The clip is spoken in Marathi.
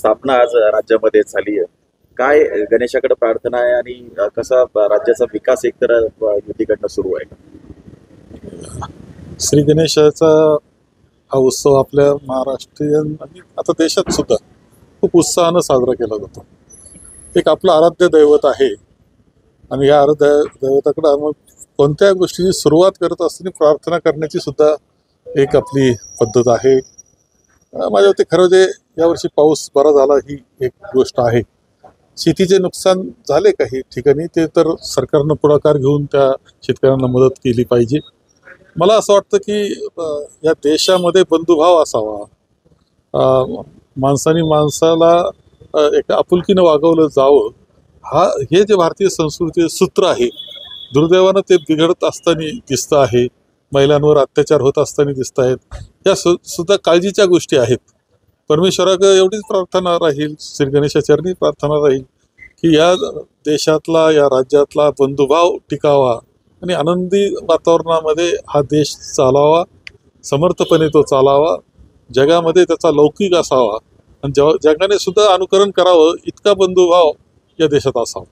स्थापना आज राज्यामध्ये झाली आहे. काय गणेशाकडे प्रार्थना आहे आणि कसा राज्याचा विकास एकतर युतीकडनं सुरू आहे? श्री गणेशाचा हा उत्सव आपल्या महाराष्ट्रीयन आणि आता देशात सुद्धा खूप उत्साहानं साजरा केला जातो. एक आपलं आराध्य दैवत आहे आणि या आराध्य दैवताकडे आम्ही कोणत्या गोष्टीची सुरुवात करत असताना प्रार्थना करण्याची सुद्धा एक आपली पद्धत आहे. माझ्या मते खरं जे यावर्षी पाऊस बरा झाला ही एक गोष्ट आहे. शेतीचे नुकसान झाले काही ठिकाणी, ते तर सरकारनं पुढाकार घेऊन त्या शेतकऱ्यांना मदत केली पाहिजे. मला असं वाटतं की या देशामध्ये बंधुभाव असावा, माणसाने माणसाला एक आपुलकीनं वागवलं जावं, हे जे भारतीय संस्कृतीचे सूत्र आहे, दुर्दैवानं ते बिघडत असताना दिसतं आहे. महिलांवर अत्याचार होत असताना दिसत आहेत. या सुद्धा काळजीच्या गोष्टी आहेत. परमेश्वराकडे एवढीच प्रार्थना राहील, श्री गणेशाचरणी प्रार्थना राहील की या देशातला, या राज्यातला बंधुभाव टिकावा आणि आनंदी वातावरणामध्ये हा देश चालावा, समर्थपणे तो चालावा, जगामध्ये त्याचा लौकिक असावा आणि जगाने सुद्धा अनुकरण करावं इतका बंधुभाव या देशात असावा.